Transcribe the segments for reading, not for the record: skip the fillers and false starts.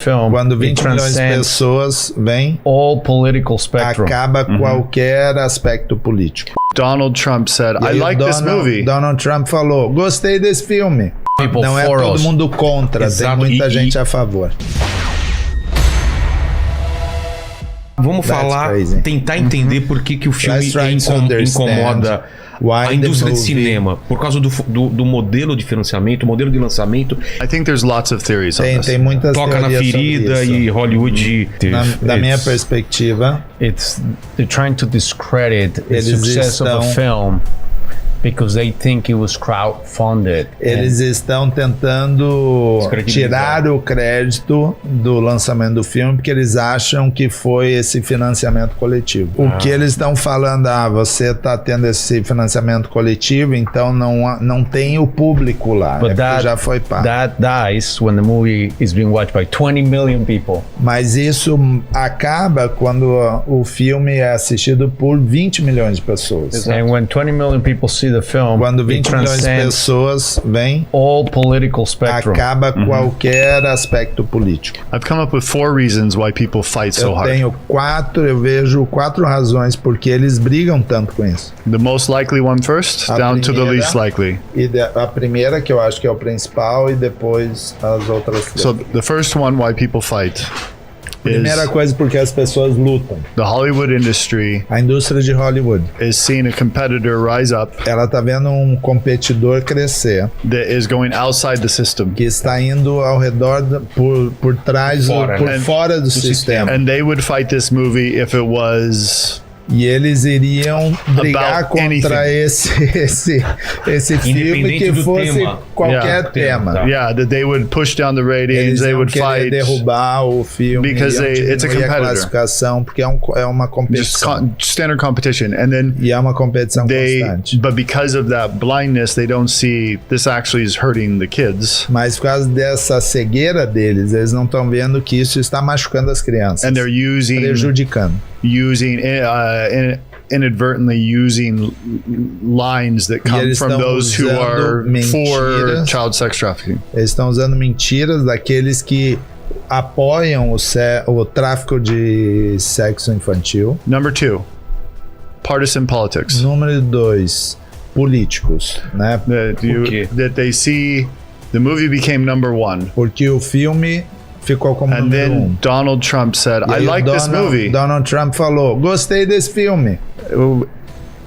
film, quando 20 milhões de pessoas vêm, all political spectrum. Acaba qualquer aspecto político. Donald Trump said, I like this movie. Donald Trump falou, gostei desse filme. People Não é todo mundo contra, Exato. tem muita gente a favor. Vamos falar, tentar entender por que o filme incomoda a indústria de cinema, por causa do modelo de financiamento, modelo de lançamento. I think there's lots of theories on this. Tem muitas Toca na ferida e Hollywood... Da minha perspectiva, They're trying to discredit the success of a film because they think it was crowdfunded. Eles estão tentando tirar o crédito do lançamento do filme porque eles acham que foi esse financiamento coletivo. O que eles estão falando, você está tendo esse financiamento coletivo, então não tem o público lá, But já foi pago. That dies when the movie is being watched by 20 million people. Mas isso acaba quando o filme é assistido por 20 milhões de pessoas. And when 20 million people see the film, quando 20 milhões de pessoas vêm, all political spectrum. Acaba qualquer aspecto político. I've come up with 4 reasons why people fight so hard. Eu vejo 4 razões porque eles brigam tanto com isso. The most likely one first, down to the least likely. E a primeira, que eu acho que é o principal, e depois as outras 3. So the first one why people fight. Primeira coisa, porque as pessoas lutam. The Hollywood industry, a indústria de Hollywood, is seeing a competitor rise up. Ela está vendo um competidor crescer. That is going outside the system. Que está indo ao redor, por trás, por fora do sistema. And they would fight this movie if it was. E eles iriam brigar contra esse filme que fosse qualquer tema. Yeah, that they would push down the ratings, they would fight. Derrubar o filme because it's a competitor. A classificação, porque é uma competição. Standard competition, and then e é uma competição constante. But because of that blindness, they don't see this actually is hurting the kids. Mas por causa dessa cegueira deles, eles não estão vendo que isso está machucando as crianças. And they're prejudicando. Inadvertently using lines that come from those who are for child sex trafficking. Eles estão usando mentiras daqueles que apoiam o tráfico de sexo infantil. Number 2, partisan politics. Número 2, políticos, né? That they see the movie became number 1. Porque o filme ficou como and número 1. Donald Trump said, I like this movie. Donald Trump falou, gostei desse filme.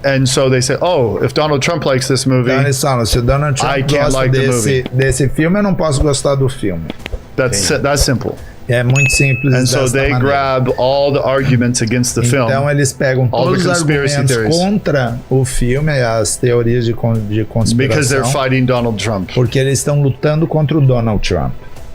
And so they said, oh, if Donald Trump likes this movie, então eles falam, se o Donald Trump gosta desse filme, eu não posso gostar do filme. That's simple. É muito simples. And so they grab all the arguments against the film. Então eles pegam todos os argumentos contra o filme, as teorias de conspiração. Because they're fighting Donald Trump. Porque eles estão lutando contra o Donald Trump.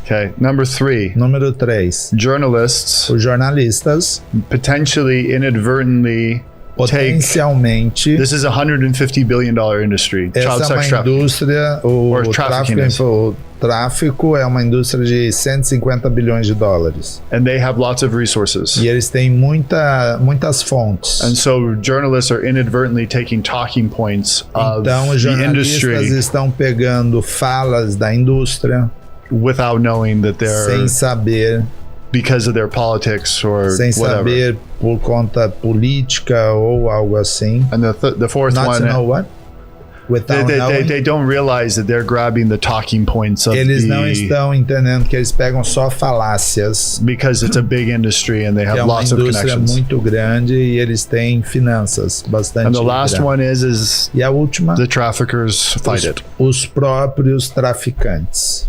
Okay, número 3. Journalists. Os jornalistas. Potentially, inadvertently. Potencialmente. This is a $150 billion industry. Child sex trafficking. Indústria, o tráfico é uma indústria de 150 bilhões de dólares. And they have lots of resources. E eles têm muitas fontes. And so journalists are inadvertently taking talking points of the industry. Então os jornalistas estão pegando falas da indústria. Without knowing that they're sem saber, because of their politics or sem whatever. Saber por conta política ou algo assim. And the fourth one, to know what? They don't realize that they're grabbing the talking points of eles não estão entendendo que eles pegam só falácias. Because it's a big industry and they have lots of connections. É uma indústria muito grande e eles têm finanças bastante. And the last one is e a última, the traffickers fight it. Os próprios traficantes.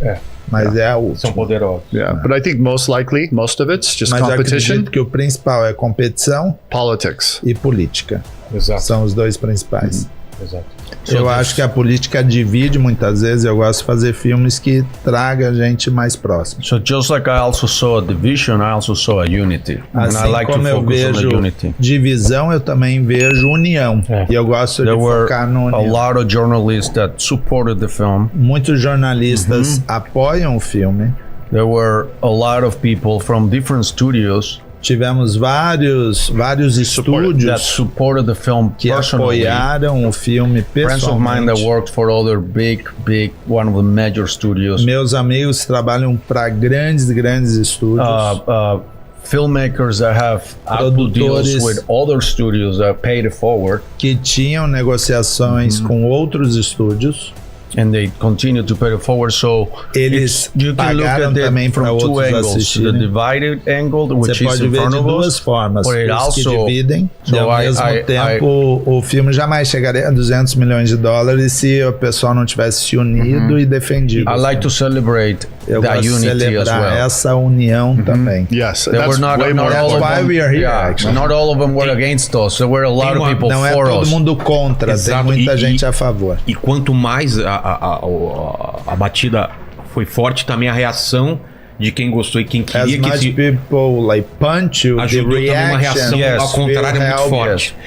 Mas é a última. São poderosos. Yeah, but I think most likely, most of it's just competition. Acredito que o principal é competição, politics e política. Exato. São os dois principais. Exato. Eu acho que a política divide muitas vezes. Eu gosto de fazer filmes que tragam a gente mais próximo. So just like I also saw a division, I also saw a unity. Assim and I like como to eu vejo divisão, eu também vejo união. E eu gosto de focar no união. A lot of journalists that supported the film. Muitos jornalistas apoiam o filme. There were a lot of people from different studios tivemos vários estúdios que apoiaram o filme pessoalmente. Meus amigos trabalham para grandes estúdios. Filmmakers that have Apple deals with other studios that paid it forward, que tinham negociações com outros estúdios. And they continue to pay it forward, so eles pagaram também para outros assistirem. The divided angle, which você pode ver de duas formas, os que dividem, e ao mesmo tempo o filme jamais chegaria a 200 milhões de dólares se o pessoal não tivesse se unido e defendido. I like to celebrate that unity as well. Essa união também. Yes, that's why we are here. Actually, not all of them were against us. There were a lot of people for us. Não é todo mundo contra, tem muita gente a favor. E quanto mais a batida foi forte, também a reação de quem gostou e quem queria que people like punch you, ajudou também uma reação ao contrário muito forte.